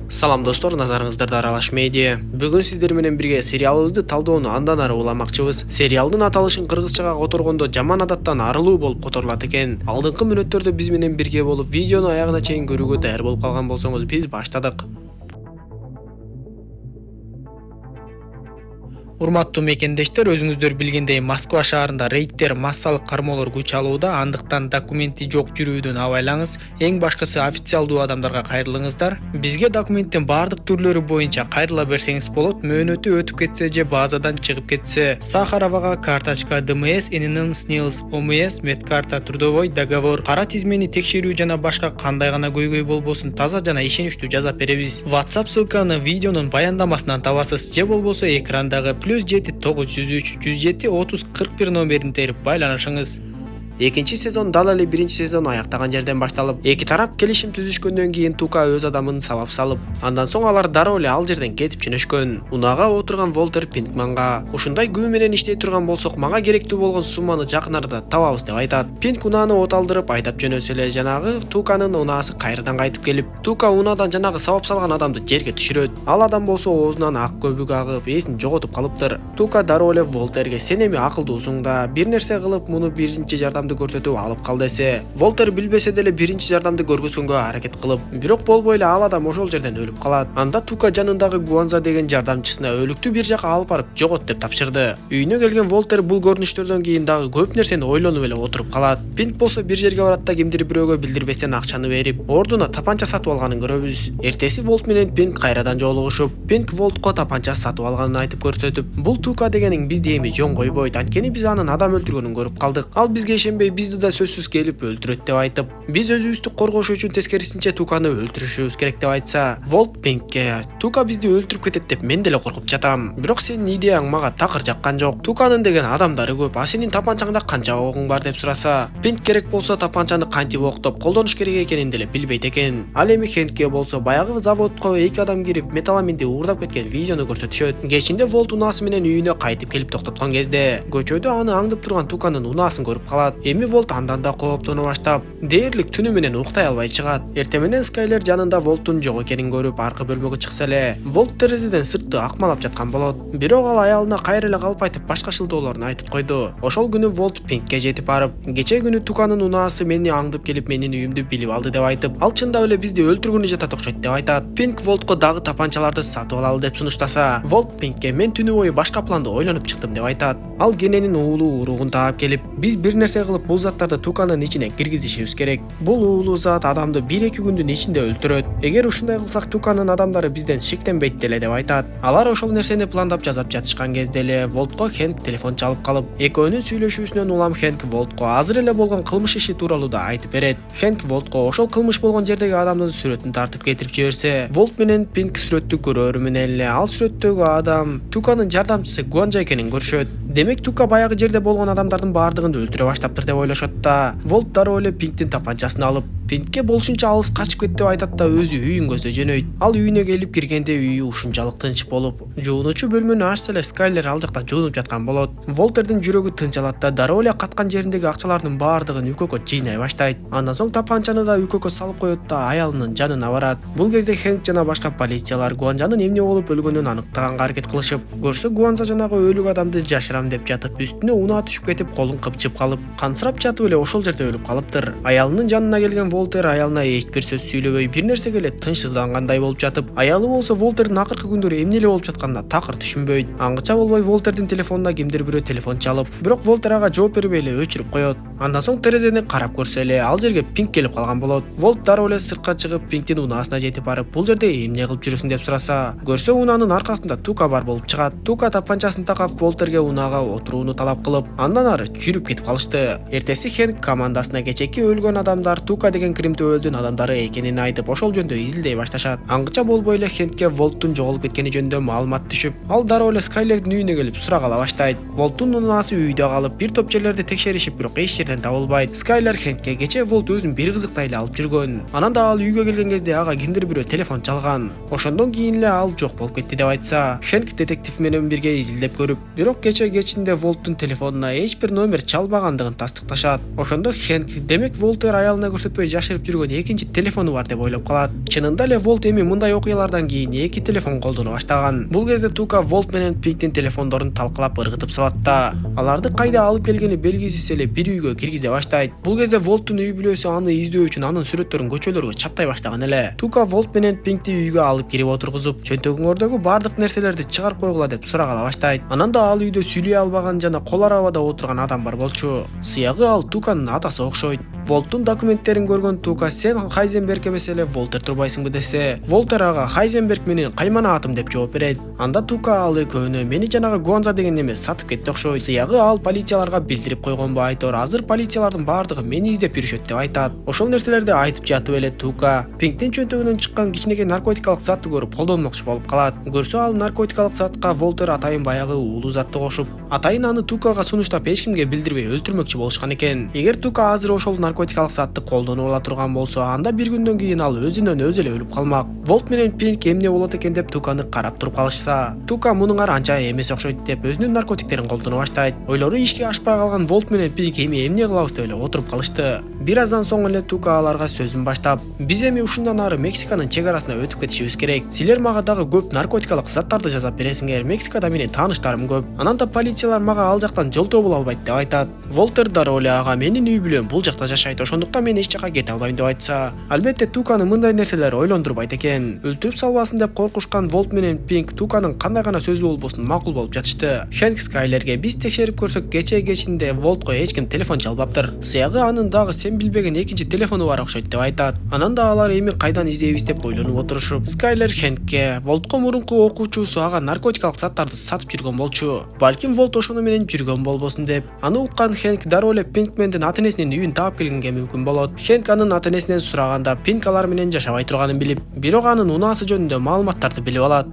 Салам достор, назарыңыздарда Аралаш Медиа. Бүгүн сиздер менен бирге сериалыбызды талдоону андан ары уламакчыбыз. Сериалдын аталышын кыргызчага которгондо жаман адаттан арылуу болуп которулат экен. Алдыңкы мүнөттөрдө биз менен бирге болуп видеону аягына чейин көрүүгө даяр болуп калган болсоңуз биз баштадык. Урматтуу мекендештер, өзүңүздөр билгендей Москва шаарында рейдтер, массалык кармоолор күч алууда, андыктан документи жок жүрүүдөн абайлаңыз. Эң башкысы официалдуу адамдарга кайрылыңыздар. Бизге документтин баардык түрлөрү боюнча кайрыла берсеңиз болот. Мөөнөтү өтүп кетсе же базадан чыгып кетсе. Сахаровага карточка, ДМС, ННН, СНИЛС, ОМС, медкарта, трудовой договор, кара тизмени текшерүү жана башка кандай гана көйгөй болбосун таза жана ишеничтүү жазап беребиз. WhatsApp ссылканы видеонун баяндамасынан табасыз же болбосо экрандагы +7 903 107 30 41 номерин терип байланышыңыз. Экинчи сезон дал эле биринчи сезон аяктаган жерден башталып, эки тарап келишим түзүшкөндөн кийин Тука өз адамын сабап салып, андан соң алар дароо эле ал жерден кетип жөнөшкөн. Унага отурган Волтер Пинкманга "Ушундай күү менен иштей турган болсок, мага керектүү болгон сумманы жакын арада табабыз" деп айтат. Пинк унааны оталдырып айдап жөнөсө эле жанагы Туканын унаасы кайрадан кайтып келип, Тука унаадан жанагы сабап салган адамды жерге түшүрөт. Ал адам болсо оозунан ак көбүк агып, эсин жоготуп калыптыр. Тука дароо эле Волтерге "Сен эми акылдуусуң да, бир нерсе кылып муну биринчи жардам көрсөтүп алып кал" десе, Волтер билбесе деле биринчи жардамды көргөзгөнгө аракет кылып, бирок болбой эле ал адам ошол жерден өлүп калат. Анда Тука жанындагы Гуанза деген жардамчысына өлүктү бир жака алып барып жогот деп тапшырды. Үйүнө келген Волтер бул көрүнүштөрдөн кийин дагы көп нерсени ойлонуп эле отуруп калат. Пинк болсо бир жерге барат да кимдир бирөөгө билдирбестен акчаны берип, ордуна тапанча сатып алганын көрөбүз. Эртеси Волт менен Пинк кайрадан жолугушуп, Пинк Волтко тапанча сатып алганын айтып көрсөтүп, бул Тука дегениң бизди эми жөн койбойт, анткени биз анын адам өлтүргөнүн көрүп калдык. Ал бизге ишенбей бизди да сөзсүз келип өлтүрөт деп айтып, биз өзүбүздү коргош үчүн тескерисинче Туканы өлтүрүшүбүз керек деп айтса, Волт Пинкке "Тука бизди өлтүрүп кетет деп мен деле коркуп жатам. Бирок сенин идеяң мага такыр жаккан жок. Туканын деген адамдары көп, а сенин тапанчаңда канча огуң бар" деп сураса, Пинк керек болсо тапанчаны кантип октоп колдонуш керек экенин деле билбейт экен. Ал эми Хенкке болсо баягы заводко эки адам кирип металаминди уурдап кеткен видеону көрсөтүшөт. Кечинде Волт унаасы менен үйүнө кайтып келип токтоткон кезде, көчөдө аны аңдып турган Туканын унаасын көрүп калат. Эми Волт андан да кооптоно баштап, дээрлик түнү менен уктай албай чыгат. Эртең менен Скайлер жанында Волттун жок экенин көрүп аркы бөлмөгө чыкса эле, Волт терезеден сыртты акмалап жаткан болот. Бирок ал аялына кайра эле калп айтып башка шылтоолорун айтып койду. Ошол күнү Волт Пинкке жетип барып, "Кече күнү Туканын унаасы мени аңдып келип менин үйүмдү билип алды" деп айтып, ал чындап эле бизди өлтүргөнү жатат окшойт деп айтат. Пинк Волтко дагы тапанчаларды сатып алалы деп сунуштаса, Волт Пинкке "Мен түнү бою башка планды ойлонуп чыктым" деп айтат. Ал Кененин уулу уругун таап келип, "Биз бир нерсе кылып бул заттарды Туканын ичине киргизишибиз керек. Бул уулуу зат адамды 1-2 күндүн ичинде өлтүрөт. Эгер ушундай кылсак Туканын адамдары бизден шиктенбейт деле" деп айтат. Алар ошол нерсени пландап жазап жатышкан кезде эле Волтко Хенк телефон чалып калып, экөөнүн сүйлөшүүсүнөн улам Хенк Волтко азыр эле болгон кылмыш иши тууралуу да айтып берет. Хенк Волтко ошол кылмыш болгон жердеги адамдын сүрөтүн тартып кетирип жиберсе, Волт менен Пинк сүрөттү көрөрү менен эле ал сүрөттөгү адам Туканын жардамчысы Гуанжа экенин көрүшөт. Демек Тука баягы жерде болгон адамдардын баардыгын өлтүрө баштаптыр деп ойлошот да, Волт дароо эле Пинктин тапанчасын алып, Пинкке болушунча алыс качып кет деп айтат да өзү үйүн көздөй жөнөйт. Ал үйүнө келип киргенде үйү ушунчалык тынч болуп, жуунуучу бөлмөнү ачса эле Скайлер ал жакта жуунуп жаткан болот. Волтердин жүрөгү тынчалат да дароо эле каткан жериндеги акчалардын баардыгын үкөккө жыйнай баштайт. Андан соң тапанчаны да үкөккө салып коет да аялынын жанына барат. Бул кезде Хенк жана башка полициялар Гуанжанын эмне болуп өлгөнүн аныктаганга аракет кылышып, көрсө Гуанжа жанагы өлүк адамды жашырам деп жатып, үстүнө унаа түшүп кетип, колун кыпчып калып, кансырап жатып эле ошол жерде өлүп калыптыр. Аялынын жанына келген Волтер аялына эч бир сөз сүйлөбөй, бир нерсеге эле тынчсыздангандай болуп жатып, аялы болсо Волтердин акыркы күндөрү эмне эле болуп жатканына такыр түшүнбөйт. Аңгыча болбой Волтердин телефонуна кимдир бирөө телефон чалып, бирок Волтер ага жооп бербей эле өчүрүп коет. Андан соң терезеден карап көрсө эле ал жерге Пинк келип калган болот. Волт дароо эле сыртка чыгып Пинктин унаасына жетип барып, бул жерде эмне кылып жүрөсүң деп сураса, көрсө унаанын аркасында Тука бар болуп чыгат. Тука тапанчасын такап Волтерге унаага отурууну талап кылып, андан ары жүрүп кетип калышты. Эртеси Хенк командасына кечеки өлгөн адамдар Тука деген кримтөөлдүн адамдары экенин айтып, ошол жөндө изилдей башташат. Аңгыча болбой эле Хенкке Волттун жоголуп кеткени жөнүндө маалымат түшүп, ал дароо эле Скайлердин үйүнө келип сурак ала баштайт. Волттун унаасы үйдө калып, бир топ жерлерди текшеришип, бирок эч жерден табылбайт. Скайлер Хенкке кече Волт өзүн бир кызыктай эле алып жүргөн. Анан да ал үйгө келген кезде ага кимдир бирөө телефон чалган. Ошондон кийин эле ал жок болуп кетти деп айтса, Хенк детектив менен бирге изилдеп көрүп, бирок кечинде Волттун телефонуна эч бир номер чалбагандыгын тастыкташат. Ошондо Хенк, демек Волтер аялына көрсөтпөй жашырып жүргөн экинчи телефону бар деп ойлоп калат. Чынында эле Волт эми мындай окуялардан кийин эки телефон колдоно баштаган. Бул кезде Тука Волт менен Пинктин телефондорун талкалап ыргытып салат да. Аларды кайда алып келгени белгисиз эле бир үйгө киргизе баштайт. Бул кезде Волттун үй бүлөсү аны издөө үчүн анын сүрөттөрүн көчөлөргө чаптай баштаган эле. Тука Волт менен Пинкти үйгө алып кирип отургузуп, чөнтөгүңөрдөгү бардык нерселерди чыгарып койгула деп сурагала баштайт. Анан да ал үйдө сүйлөй албаган жана кол арабада отурган адам бар болчу. Сыягы ал Туканын атасы окшойт. Волттун документтерин көргөн Тука сен Хайзенберг эмес эле Волтер турбайсыңбы десе, Волтер ага Хайзенберг менен каймана атым деп жооп берет. Анда Тука ал экөөнү мени жанагы Гонза деген эме сатып кетти окшойт. Сыягы ал полицияларга билдирип койгонбу айтор, азыр полициялардын бардыгы мени издеп жүрүшөт деп айтат. Ошол нерселерди айтып жатып эле Тука Пинктин чөнтөгүнөн чыккан кичинекей наркотикалык затты көрүп колдонмокчу болуп калат. Көрсө ал наркотикалык затка Волтер атайын баягы уулуу затты кошуп, атайын аны Тукага сунуштап эч кимге билдирбей өлтүрмөкчү болушкан экен. Эгер Тука азыр ошол наркотикалык затты колдонуп ала турган болсо, анда бир күндөн кийин ал өзүнөн өзү эле өлүп калмак. Волт менен Пинк эмне болот экен деп Туканы карап туруп калышса, Тука мунуңар анча эмес окшойт деп өзүнүн наркотиктерин колдоно баштайт. Ойлору ишке ашпай калган Волт менен Пинк эми эмне кылабыз деп эле отуруп калышты. Бир аздан соң эле Тука аларга сөзүн баштап, биз эми ушундан ары Мексиканын чек арасына өтүп кетишибиз керек. Силер мага дагы көп наркотикалык заттарды жасап бересиңер. Мексикада менин тааныштарым көп. Анан да полициялар мага ал жактан жолтоо боло албайт деп айтат. Волтер дароо эле ага менин үй бүлөм бул жакта жашайт, ошондуктан мен эч жака кете албайм деп айтса, албетте Туканы мындай нерселер ойлондурбайт экен. Өлтүрүп салбасын деп коркушкан Волт менен Пинк Туканын кандай гана сөзү болбосун макул болуп жатышты. Хэнк Скайлерге биз текшерип көрсөк кечээ кечинде Волтко эч ким телефон чалбаптыр. Сыягы анын дагы сен билбеген экинчи телефону бар окшойт деп айтат. Анан да алар эми кайдан издейбиз деп ойлонуп отурушуп, Скайлер Хэнкке Волтко мурунку окуучусу ага наркотикалык заттарды сатып жүргөн болчу. Балким Волт ошону менен жүргөн болбосун деп. Аны уккан Хэнк дароо эле Пинкмендин ата-энесинин үйүн таап келгенге мүмкүн болот. Хэнк анын ата-энесинен сураганда Пинк алар менен жашабай турганын билип, бирок анын унаасы жөнүндө маалыматтарды билип алат.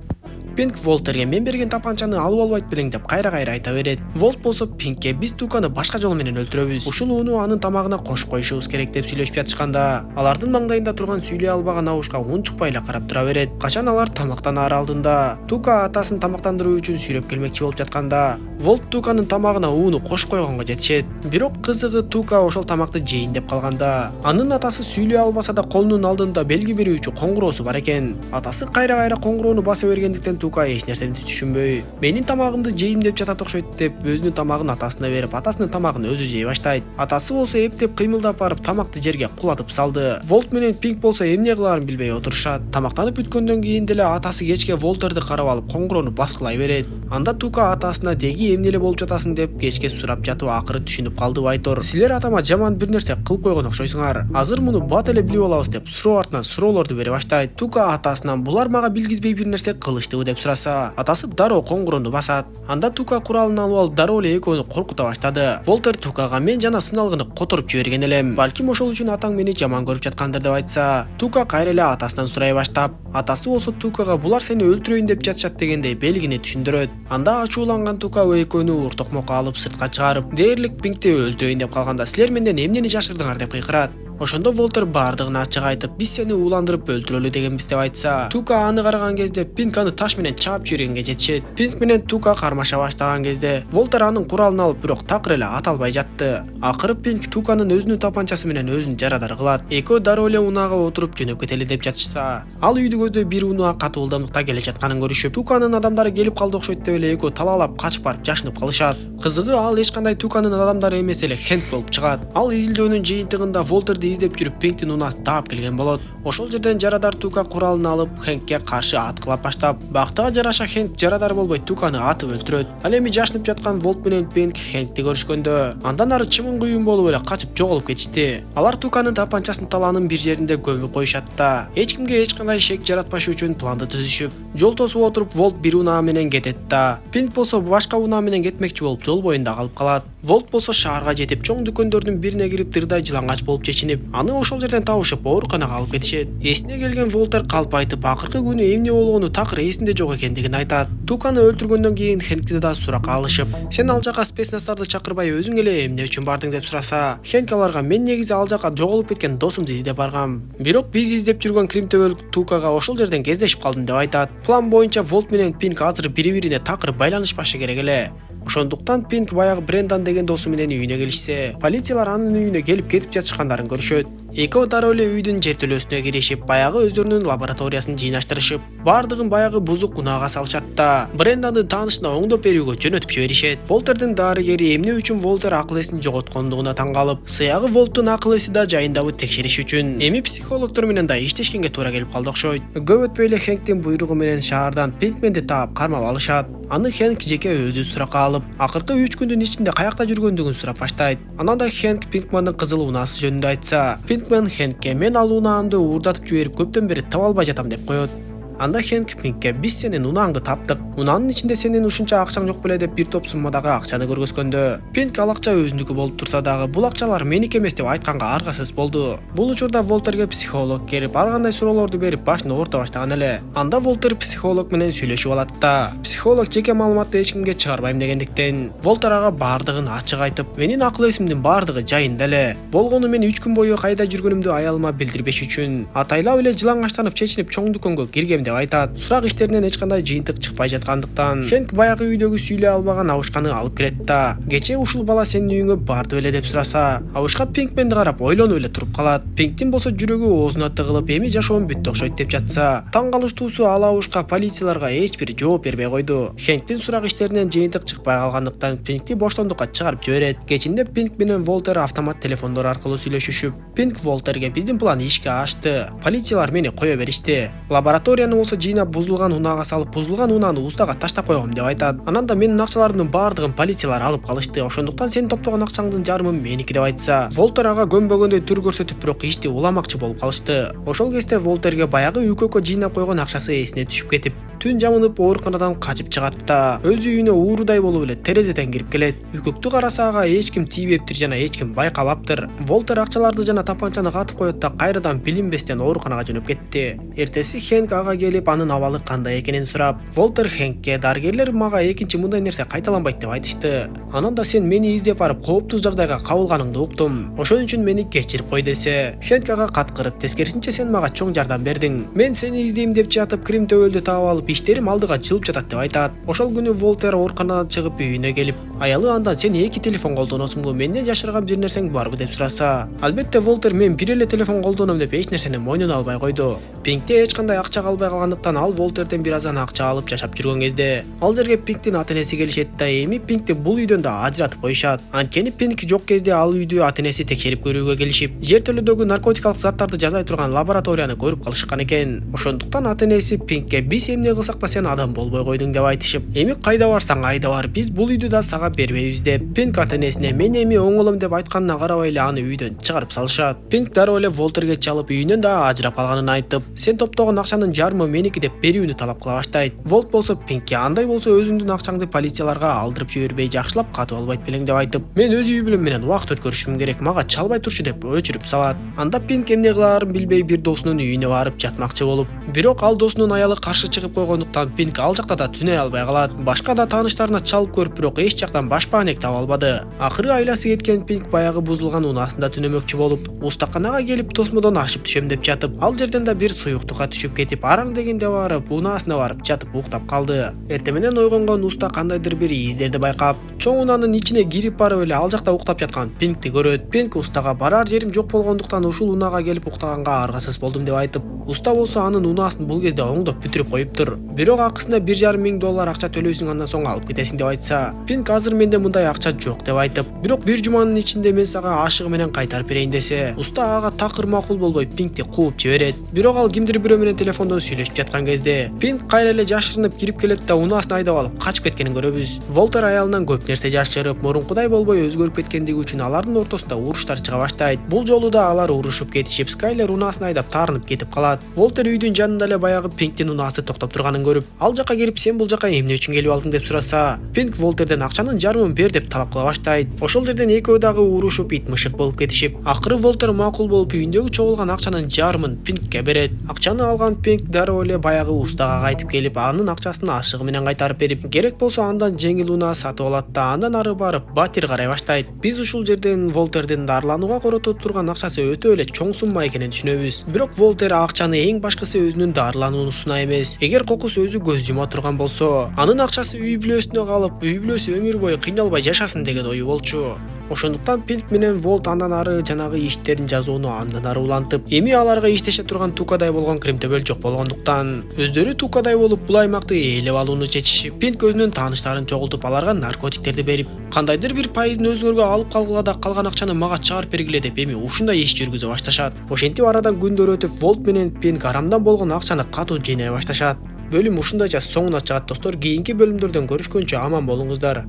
Пинк Волтерге мен берген тапанчаны алып албайт белең деп кайра-кайра айта берет. Волт болсо Пинкке биз Туканы башка жол менен өлтүрөбүз. Ушул ууну анын тамагына кошуп коюшубуз керек деп сүйлөшүп жатышканда, алардын маңдайында турган сүйлөй албаган абушка унчукпай эле карап тура берет. Качан алар тамактан ары алдында, Тука атасын тамактандыруу үчүн сүйрөп келмекчи болуп жатканда, Волт Туканын тамагына ууну кошуп койгонго жетишет. Бирок кызыгы Тука ошол тамакты жейин деп калганда, анын атасы сүйлөй албаса да колунун алдында белги берүүчү коңгуроосу бар экен. Атасы кайра-кайра коңгуроону баса бергендиктен Тука эч нерсени түшүнбөй, менин тамагымды жейм деп жатат окшойт деп өзүнүн тамагын атасына берип, атасынын тамагын өзү жей баштайт. Атасы болсо эптеп кыймылдап барып тамакты жерге кулатып салды. Волт менен Пинк болсо эмне кылаарын билбей отурушат. Тамактанып бүткөндөн кийин деле атасы кечке Волтерди карап алып коңгуроону баскылай берет. Анда Тука атасына деги эмне эле болуп жатасың деп кечке сурап жатып акыры түшүнүп калды айтор. Силер атама жаман бир нерсе кылып койгон окшойсуңар. Азыр муну бат эле билип алабыз деп суроо артынан суроолорду бере баштайт. Тука атасынан булар мага билгизбей бир нерсе кылыштыбы деп сураса, атасы дароо коңгуроону басат. Анда Тука куралын алып алып дароо эле экөөнү коркута баштады. Волтер Тукага мен жана сыналгыны которуп жиберген элем. Балким ошол үчүн атаң мени жаман көрүп жаткандыр деп айтса, Тука кайра эле атасынан сурай баштап, атасы болсо Тукага булар сени өлтүрөйүн деп жатышат дегендей белгини түшүндүрөт. Анда ачууланган Тука экөөнү уртокмокко алып сыртка чыгарып, дээрлик Пинкти өлтүрөйүн деп калганда, силер менден эмнени жашырдыңар деп кыйкырат. Ошондо Волтер бардыгын ачык айтып, биз сени ууландырып өлтүрөлү дегенбиз деп айтса, Тука аны караган кезде Пинк аны таш менен чаап жибергенге жетишет. Пинк менен Тука кармаша баштаган кезде Волтер анын куралын алып, бирок такыр эле ата албай жатты. Акыры Пинк Туканын өзүнүн тапанчасы менен өзүн жарадар кылат. Экөө дароо эле унаага отуруп жөнөп кетели деп жатышса, ал үйдү көздөй бир унаа катуу ылдамдыкта келе жатканын көрүшүп, Туканын адамдары келип калды окшойт деп эле экөө талаалап качып барып жашынып калышат. Кызыгы ал эч кандай Туканын адамдары эмес эле Хэнк болуп чыгат. Ал изилдөөнүн жыйынтыгында Волтерди издеп жүрүп Пинктин унаасын таап келген болот. Ошол жерден жарадар Тука куралын алып Хэнкке каршы аткылап баштап, бактыга жараша Хэнк жарадар болбой Туканы атып өлтүрөт. Ал эми жашынып жаткан Волт менен Пинк Хэнкти көрүшкөндө, андан ары чымын күйүн болуп эле качып жоголуп кетишти. Алар Туканын тапанчасын талаанын бир жеринде көмүп коюшат да, эч кимге эч кандай шек жаратпаш үчүн планды түзүшүп, жол тосуп отуруп Волт бир унаа менен кетет да, Пинк болсо башка унаа менен кетмекчи болуп жол боюнда калып калат. Волт болсо шаарга жетип, чоң дүкөндөрдүн бирине кирип дырдай жылаңач болуп чечинип, аны ошол жерден табышып ооруканага алып кетишет. Эсине келген Волтер калп айтып, акыркы күнү эмне болгону такыр эсинде жок экендигин айтат. Туканы өлтүргөндөн кийин Хэнкти да суракка алышып, сен ал жака спецнастарды чакырбай өзүң эле эмне үчүн бардың деп сураса, Хэнк аларга мен негизи ал жака жоголуп кеткен досумду издеп баргам. Бирок биз издеп жүргөн кримтөбөлүк Тукага ошол жерден кездешип калдым деп айтат. План боюнча Волт менен Пинк азыр бири-бирине такыр байланышпашы керек эле. Ошондуктан Пинк баягы Брендан деген досу менен үйүнө келишсе, полициялар анын үйүнө келип кетип жатышкандарын көрүшөт. Экөө дароо эле үйдүн жертөлөөсүнө киришип, баягы өздөрүнүн лабораториясын жыйнаштырышып, бардыгын баягы бузук унаага салышат да Бренданы таанышына оңдоп берүүгө жөнөтүп жиберишет. Волтердин дарыгери эмне үчүн Волтер акыл эсин жоготкондугуна таң калып, сыягы Волттун акыл эси да жайындабы текшериш үчүн эми психологдор менен да иштешкенге туура келип калды окшойт. Көп өтпөй эле Хэнктин буйругу менен шаардан Пинкменди таап кармап алышат. Аны Хэнк жеке өзү суракка алып, акыркы 3 күндүн ичинде каякта жүргөндүгүн сурап баштайт. Анан да Хэнк Пинкмандын кызыл унаасы жөнүндө айтса, Пинкмен Хэнкке мен ал унаамды уурдатып жиберип көптөн бери таба албай жатам деп коет. Анда Хэнк Пинкке биз сенин унааңды таптык. Унаанын ичинде сенин ушунча акчаң жок беле деп бир топ суммадагы акчаны көргөзгөндө, Пинк ал акча өзүнүкү болуп турса дагы бул акчалар меники эмес деп айтканга аргасыз болду. Бул учурда Волтерге психолог келип, ар кандай суроолорду берип башын оорто баштаган эле. Анда Волтер психолог менен сүйлөшүп алат да. Психолог жеке маалыматты эч кимге чыгарбайм дегендиктен, Волтер ага бардыгын ачык айтып, менин акыл эсимдин бардыгы жайында эле. Болгону мен 3 күн бою кайда жүргөнүмдү аялыма билдирбеш үчүн атайлап эле жылаңачтанып чечинип чоң дүкөнгө киргем деп айтат. Сурак иштеринен эч кандай жыйынтык чыкпай жаткандыктан, Хэнк баягы үйдөгү сүйлөй албаган абышканы алып келет да. Кечээ ушул бала сенин үйүңө барды беле деп сураса, абышка Пинкменди карап ойлонуп эле туруп калат. Пинктин болсо жүрөгү оозуна тыгылып, эми жашоом бүттү окшойт деп жатса, таң калыштуусу ал абышка полицияларга эч бир жооп бербей койду. Хэнктин сурак иштеринен жыйынтык чыкпай калгандыктан Пинкти боштондукка чыгарып жиберет. Кечинде Пинк менен Волтер автомат телефондор аркылуу сүйлөшүшүп, Пинк Волтерге биздин план ишке ашты. Полициялар мени кое беришти. Лабораторияны болсо бузулган унаага салып, бузулган унааны устага таштап койгом деп айтат. Анан да менин акчаларымдын бардыгын полициялар алып калышты. Ошондуктан сен топтогон акчаңдын жарымы меники деп айтса, Волтер ага көнбөгөндөй түр көрсөтүп, бирок ишти уламакчы болуп калышты. Ошол кезде Волтерге баягы үй-көккө жыйнап койгон акчасы эсине түшүп кетип, түн жамынып ооруканадан качып чыгат да өз үйүнө уурудай болуп эле терезеден кирип келет. Үй-көктү караса ага эч ким тийбептир жана эч ким байкабаптыр. Волтер акчаларды жана тапанчаны катып коет да кайрадан билинбестен ооруканага жөнөп кетти. Эртеси Хэнк ага келип, анын абалы кандай экенин сурап, Волтер Хэнкке дарыгерлер мага экинчи мындай нерсе кайталанбайт деп айтышты. Анан да сен мени издеп барып кооптуу жагдайга кабылганыңды уктум. Ошон үчүн мени кечирип кой десе, Хэнк ага каткырып, тескерисинче сен мага чоң жардам бердиң. Мен сени издейм деп жатып, Крим төбөлдү таап алып, иштерим алдыга жылып жатат деп айтат. Ошол күнү Волтер ооруканадан чыгып үйүнө келип, аялы андан сен 2 телефон колдоносуңбу, менден жашырган бир нерсең барбы деп сураса, албетте Волтер мен бир эле телефон колдоном деп эч нерсени мойнуна албай койду. Пинкте эч кандай акча калбай калгандыктан ал Волтерден бир аздан акча алып жашап жүргөн кезде, ал жерге Пинктин ата-энеси келишет да эми Пинкти бул үйдөн да ажыратып коюшат. Анткени Пинк жок кезде ал үйдү ата-энеси текшерип көрүүгө келишип, жертөлөдөгү наркотикалык заттарды жазай турган лабораторияны көрүп калышкан экен. Ошондуктан ата-энеси Пинкке биз эмне кылсак да сен адам болбой койдуң деп айтышып, эми кайда барсаң айда бар, биз бул үйдү да сага бербейбиз деп, Пинк ата-энесине мен эми оңолом деп айтканына карабай эле аны үйдөн чыгарып салышат. Пинк дароо эле Волтерге чалып үйүнөн да ажырап калганын айтып, сен топтогон акчанын жарымы меники деп берүүнү талап кыла баштайт. Волт болсо Пинкке андай болсо өзүңдүн акчаңды полицияларга алдырып жибербей жакшылап катып албайт белең деп айтып, мен өз үй бүлөм менен убакыт өткөрүшүм керек, мага чалбай турчу деп өчүрүп салат. Анда Пинк эмне кылаарын билбей бир досунун үйүнө барып жатмакчы болуп, бирок ал досунун аялы каршы чыгып койгондуктан Пинк ал жакта да түнөй албай калат. Башка да тааныштарына чалып көрүп, бирок эч жактан баш баанек таба албады. Акыры айласы кеткен Пинк баягы бузулган унаасында түнөмөкчү болуп, устаканага келип тосмодон ашып түшөм деп жатып, ал жерден да бир суюктукка түшүп кетип, араң дегенде барып унаасына барып жатып уктап калды. Эртең менен ойгонгон уста кандайдыр бир издерди байкап, чоң унаанын ичине кирип барып эле ал жакта уктап жаткан Пинкти көрөт. Пинк устага барар жерим жок болгондуктан ушул унаага келип уктаганга аргасыз болдум деп айтып, уста болсо анын унаасын бул кезде оңдоп бүтүрүп коюптур. Бирок акысына $1,500 акча төлөйсүң, андан соң алып кетесиң деп айтса, Пинк азыр менде мындай акча жок деп айтып, бирок бир жуманын ичинде мен сага ашыгы менен кайтарып берейин десе, уста ага такыр макул болбой Пинкти кууп жиберет. Бирок ал кимдир бирөө менен телефондон сүйлөшүп жаткан кезде, Пинк кайра эле жашырынып кирип келет да унаасын айдап алып качып кеткенин көрөбүз. Волтер аялынан көп нерсе жашырып, мурункудай болбой өзгөрүп кеткендиги үчүн алардын ортосунда уруштар чыга баштайт. Бул жолу да алар урушуп кетишип, Скайлер унаасын айдап таарынып кетип калат. Волтер үйдүн жанында эле баягы Пинктин унаасы токтоп турганын көрүп, ал жака кирип сен бул жака эмне үчүн келип алдың деп сураса, Пинк Волтерден акчанын жарымын бер деп талап кыла баштайт. Ошол жерден экөө дагы урушуп ит мышык болуп кетишип, акыры Волтер макул болуп үйүндөгү чогулган акчанын жарымын Пинкке берет. Акчаны алган Пинк дароо эле баягы устага кайтып келип, анын акчасын ашыгы менен кайтарып берип, керек болсо андан жеңил унаа сатып алат да андан ары барып батир карай баштайт. Биз ушул жерден Волтердин дарыланууга коротуп турган акчасы өтө эле чоң сумма экенин түшүнөбүз. Бирок Волтер акчаны эң башкысы өзүнүн дарылануусуна эмес, эгер кокус өзү көз жума турган болсо, анын акчасы үй бүлөсүнө калып, үй бүлөсү өмүр бою кыйналбай жашасын деген ою болчу. Ошондуктан Пинк менен Волт андан ары жанагы иштерин жазууну андан ары улантып, эми аларга иштеше турган Тукадай болгон кремтөбөл жок болгондуктан өздөрү Тукадай болуп бул аймакты ээлеп алууну чечишип, Пинк өзүнүн тааныштарын чогултуп аларга наркотиктерди берип, кандайдыр бир пайызын өзүңөргө алып калгыла да калган акчаны мага чыгарып бергиле деп эми ушундай иш жүргүзө башташат. Ошентип арадан күндөр өтүп, Волт менен Пинк арамдан болгон акчаны катуу жыйнай башташат. Бөлүм ушундайча соңуна чыгат достор. Кийинки бөлүмдөрдөн көрүшкөнчө аман болуңуздар.